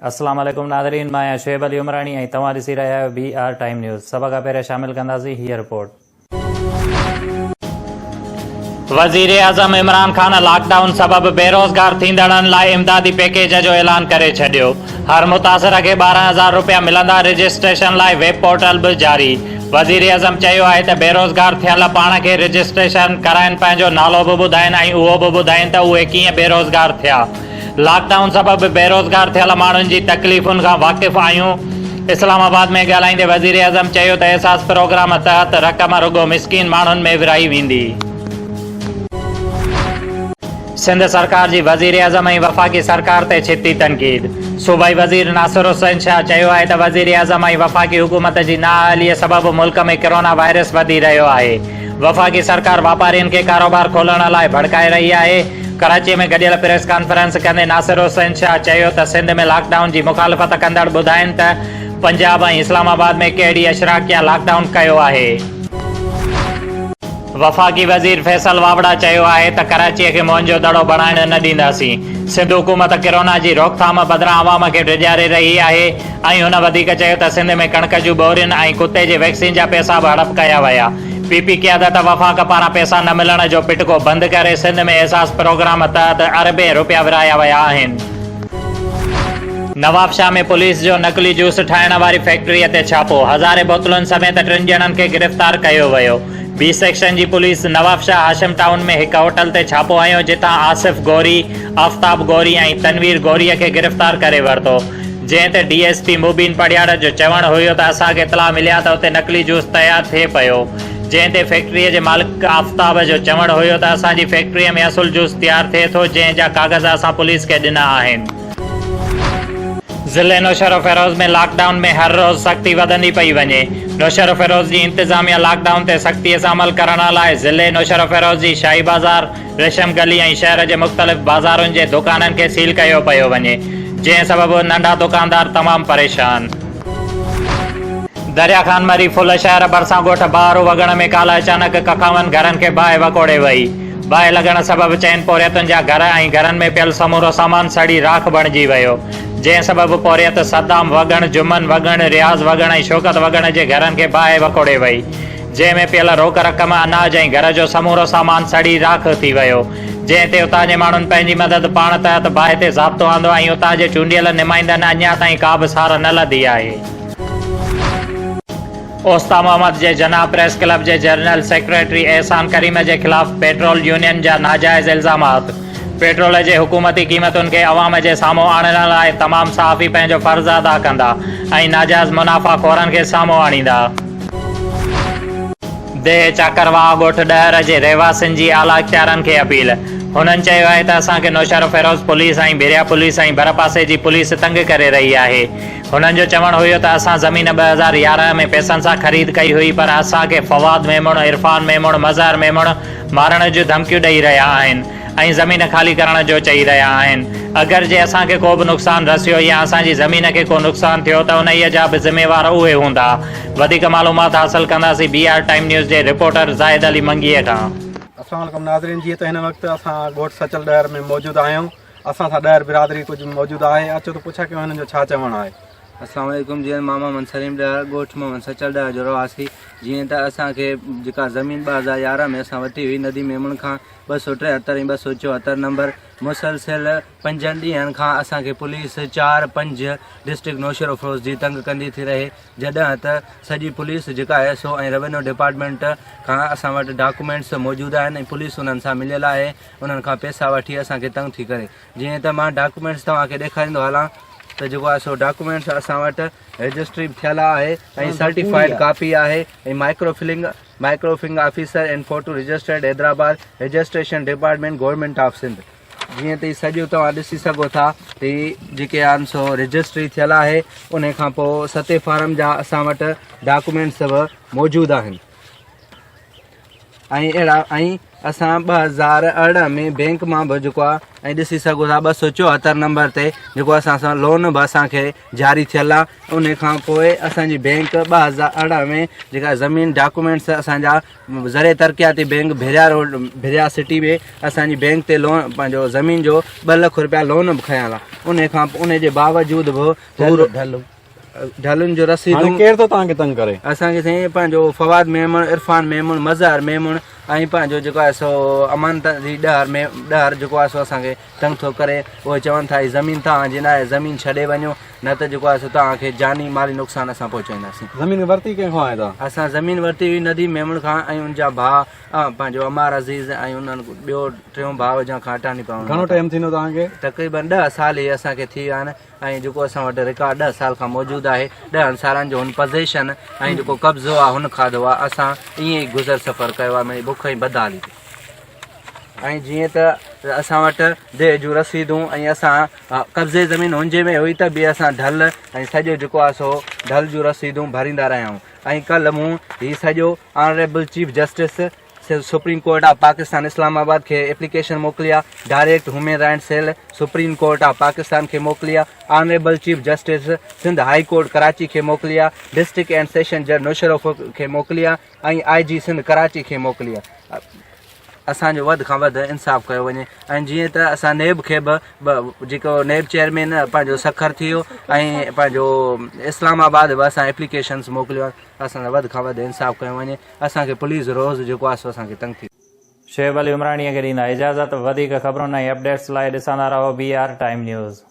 अस्सलाम वालेकुम नाज़रीन, मैं शुएब अली उमरानी ऐं तव्हां ॾिसी रहिया आहियो BR टाइम न्यूज़। सभ खां पहिरियों शामिल कंदासीं हीअ रिपोर्ट। वज़ीर आज़म इमरान ख़ान लॉकडाउन सबबि बेरोज़गार थींदड़नि लाइ इमदादी पैकेज जो ऐलान करे छॾियो। हर मुतासिर खे 12,000 रुपया मिलंदा। रजिस्ट्रेशन लाइ वेब पोर्टल बि जारी। वज़ीर आज़म चयो आहे त बेरोज़गार थियल पाण खे रजिस्ट्रेशन कराइनि, पंहिंजो नालो बि ॿुधाइनि ऐं उहो बि ॿुधाइनि त उहे कीअं बेरोज़गार थिया। लॉकडाउन सबबि बेरोज़गार थियल माण्हुनि जी तकलीफ़ुनि खां वाक़िफ़ आहियूं। इस्लामाबाद में ॻाल्हाईंदे वज़ीर आज़म चयो त एहसास प्रोग्राम तहत रक़म रुगो मिस्कीन माण्हुनि में विरहाई वेंदी। सिंध सरकार जी वज़ीर आज़म ऐं वफ़ाक़ी सरकार ते छिती तनक़ीद। सूबाई वज़ीर नासिर हुसैन शाह चयो आहे त वज़ीर आज़म ऐं वफ़ाक़ी हुकूमत जी नाअहलीअ सबबि मुल्क में कोरोना वायरस वधी रहियो आहे। वफ़ाक़ी सरकार वापारियुनि खे कारोबार खोलण लाइ भड़काए रही आहे। कराची में गॾियल प्रेस कॉन्फ्रेंस कंदे नासिर हुसैन शाह चयो त सिंध में लॉकडाउन जी मुखालफ़त कंदड़ ॿुधाइनि त पंजाब ऐं इस्लामाबाद में कहिड़ी अशराकिया लॉकडाउन कयो आहे। वफ़ाक़ी वज़ीर फैसल वावड़ा चयो आहे त कराचीअ खे मुंहं जो दड़ो बणाइण न ॾींदासीं। सिंध हुकूमत कोरोना जी रोकथाम बदिरां अवाम खे डिॼारे रही आहे ऐं हुन वधीक चयो त सिंध में कणक जूं बोरियुनि ऐं कुते जे वैक्सीन जा पैसा बि हड़प कया विया। पीपी क़यादत वफ़ाक़ पारां पैसा न मिलण जो पिटको बंदि करे सिंध में एहसास प्रोग्राम तहत अरबे रुपया विरहाया विया आहिनि। नवाबशाह में पुलिस जो नकली जूस ठाहिण वारी फैक्ट्रीअ ते छापो। हज़ारे बोतलुनि समेत 3 ॼणनि खे गिरफ़्तार कयो वियो। बी सेक्शन जी पुलिस नवाबशाह हाशिम टाउन में हिकु होटल ते छापो हयो, जितां आसिफ गौरी, आफ्ताब गौरी ऐं तनवीर गौरीअ खे गिरफ़्तार करे वरितो। जंहिं ते DSP मुबीन पड़ियाड़ जो चवणु हुयो त असांखे इतला मिलिया त उते नकली जूस तयारु थिए पियो। जंहिं ते फैक्ट्रीअ जे मालिक आफ्ताब जो चवणु हुयो त असांजी फैक्ट्रीअ में असुल जूस तयारु थिए थो, जंहिं जा काग़ज़ असां पुलिस खे ॾिना आहिनि। ज़िले नौशहर फेरोज़ में लॉकडाउन में हर रोज़ सख़्ती वधंदी पई वञे। नौशहर फेरोज़ जी इंतज़ामिया लॉकडाउन ते सख़्तीअ सां अमल करण लाइ ज़िले नौशहर फेरोज़ जी शाही बाज़ार, रेशम गली ऐं शहर जे मुख़्तलिफ़ बाज़ारुनि जे दुकाननि खे सील कयो पियो वञे, जंहिं सबबि नंढा दुकानदार तमामु परेशान। दरिया खान मरी फुल शहर भरिसां ॻोठ बहारो वॻण में काल्ह अचानक कखावनि घरनि खे बाहि वकोड़े वई। बाहि लॻण सबबि चइनि पोरियतुनि जा घर ऐं घरनि में पियल समूरो सामान सड़ी राख बणिजी वियो। जंहिं सबबि पोरियत सद्दाम वॻण, जुमन वॻण, रियाज़ वॻण ऐं शौकत वॻण जे घरनि खे बाहि वकोड़े वई, जंहिं में पियल रोक रक़म, अनाज ऐं घर जो समूरो सामान सड़ी राख थी वियो। जंहिं ते उतां जे माण्हुनि पंहिंजी मदद पाण तहत बाहि ते ज़ाब्तो आंदो ऐं उतां जे चूंडियल नुमाइंदनि अञा ताईं का बि सार न लधी आहे। ओस्ता मोहम्मद जे जनाह प्रेस क्लब जे जनरल सेक्रेटरी एहसान करीम जे ख़िलाफ़ पेट्रोल यूनियन जा नाजाइज़ इल्ज़ामात। पेट्रोल जे हुकूमती क़ीमतुनि खे अवाम जे साम्हूं आणण लाइ तमामु सहाफ़ी पंहिंजो फ़र्ज़ु अदा कंदा ऐं नाजाइज़ मुनाफ़ाख़ोरनि खे साम्हूं आणींदा। देह चाकरवाह ॻोठ ॾहर जे रहवासियुनि जी आला इख़्तियारनि खे अपील। हुननि चयो आहे त असांखे नौशहर फेरोज़ पुलिस ऐं बिरिया पुलिस ऐं भरपासे जी पुलिस तंग करे रही आहे। हुननि जो चवणु हुयो त असां ज़मीन 2011 में पैसनि सां ख़रीद कई हुई, पर असांखे फवाद मेमण, इरफान मेमण, मज़हर मेमण मारण जूं धमकियूं ॾेई रहिया आहिनि ऐं ज़मीन ख़ाली करण जो चई रहिया आहिनि। अगरि जे असांखे को बि नुक़सानु रसियो या असांजी ज़मीन खे को नुक़सानु थियो त उन जा बि ज़िम्मेवार उहे हूंदा। वधीक मालूमात हासिल कंदासीं BR टाइम न्यूज़ जे रिपोर्टर ज़ाहिद अली मंगीअ खां। अस्सलाम वालेकुम नाज़रीन, जीअं त हिन वक़्तु असां ॻोठ सचल ॾहर में मौजूदु आहियूं। असां सां ॾहर बिरादरी कुझु मौजूदु आहे। अचो त पुछा कयूं हिननि जो छा चवणु आहे। अस्सलाम वालेकुम। जीअं मामा मनसरीम ॾहर ॻोठ मोहम्मद सचल ॾहर जो रवासी। जीअं त असांखे जेका ज़मीन 2011 में असां वठी हुई नदी मेमण खां 273 ऐं 274 नंबर, मुसलसिल 5 ॾींहंनि खां असांखे पुलिस 4-5 डिस्ट्रिक्ट नौशहर फेरोज़ जी तंग कंदी थी रहे, जॾहिं त सॼी पुलिस जेका आहे सो ऐं रेवेन्यू डिपार्टमेंट खां असां वटि डॉक्यूमेंट्स मौजूदु आहिनि ऐं पुलिस उन्हनि सां मिलियल आहे, उन्हनि खां पैसा वठी असांखे तंग थी करे। जीअं त मां डॉक्यूमेंट्स तव्हांखे ॾेखारींदो हलां त जेको आहे सो डॉक्यूमेंट्स असां वटि रजिस्ट्री थियल आहे ऐं सर्टिफाइड कापी आहे ऐं microfilming officer and photo registered Hyderabad, registration department, government of Sindh. जीअं त सॼो तव्हां ॾिसी सघो था त जेके आहिनि सो रजिस्ट्री थियल आहे। उन खां पोइ 7 फार्म जा असां वटि डॉक्यूमेंट्स सभु मौजूदु आहिनि ऐं अहिड़ा ऐं असां 2018 में बैंक मां बि जेको आहे ऐं ॾिसी सघो था 274 नंबर ते जेको असां सां लोन बि असांखे जारी थियल आहे। उन खां पोइ असांजी बैंक 2018 में जेका ज़मीन डॉक्यूमेंट्स असांजा ज़रिए तरक़ियाती बैंक भेरिया रोड भेरिया सिटी में असांजी बैंक ते लोन पंहिंजो ज़मीन जो 2 लख रुपया लोन बि खयल आहे। उन खां उन जे बावजूद बि पूरो ढलुनि जो रसीद हाणे केरु थो तव्हांखे तंग करे? असांखे साईं पंहिंजो फवाद मेमण, इरफान मेमण, मज़हर मेमण ऐं पंहिंजो जेको आहे सो अमानत जी ॾहर जेको आहे सो असांखे तंग थो करे। उहे चवनि था ज़मीन तव्हांजी न आहे, ज़मीन छॾे वञो न त जेको आहे सो तव्हांखे जानी माली नुक़सान असां पहुचाईंदासीं। ज़मीन वरिती कंहिंखां आहे तव्हां? असां ज़मीन वरिती हुई नदी मेमण खां ऐं उनजा भाउ पंहिंजो अमार अज़ीज़ ऐं उन्हनि ॿियो टियों भाउ जा खां अटानी पवनि। घणो टाइम थींदो तव्हांखे? तक़रीबन 10 साल ई असांखे थी विया आहिनि ऐं जेको असां वटि रिकॉर्ड 10 साल खां मौजूदु आहे। 10 सालनि जो हुन पोज़ेशन ऐं जेको कब्ज़ो आहे हुन खाधो आहे। असां ईअं ई गुज़र सफ़र कयो आहे, मुंहिंजी बुख ई बदहाली थी। ऐं जीअं त असां वटि देह जूं रसीदूं ऐं असां कब्ज़े ज़मीन हुनजे में हुई त बि असां ढल ऐं सॼो जेको आहे सो ढल जूं रसीदूं भरींदा रहिया आहियूं। ऐं कल्ह मूं हीउ सॼो honourable chief justice supreme court of Pakistan Islamabad खे एप्लीकेशन मोकिली आहे। Direct human rights cell supreme court of Pakistan खे मोकिली आहे। Honourable chief justice Sindh high court Karachi खे मोकिली आहे। डिस्ट्रिक्ट एंड सेशन जज मुशर्रफ खे मोकिली आहे ऐं IG सिंध कराची खे मोकिली आहे। असांजो वधि खां वधि इंसाफ़ कयो वञे। ऐं जीअं त असां नेब खे बि जेको नेब चेयरमैन पंहिंजो सखर थी वियो ऐं पंहिंजो इस्लामाबाद बि असां एप्लीकेशन्स मोकिलियो आहे। असां वधि खां वधि इंसाफ़ कयो वञे। असांखे पुलिस रोज़ जेको आहे सो असांखे तंग थी। शोएब अली उमराणीअ खे ॾींदा इजाज़त। वधीक ख़बरुनि ऐं अपडेट्स लाइ ॾिसंदा रहो BR टाइम न्यूज़।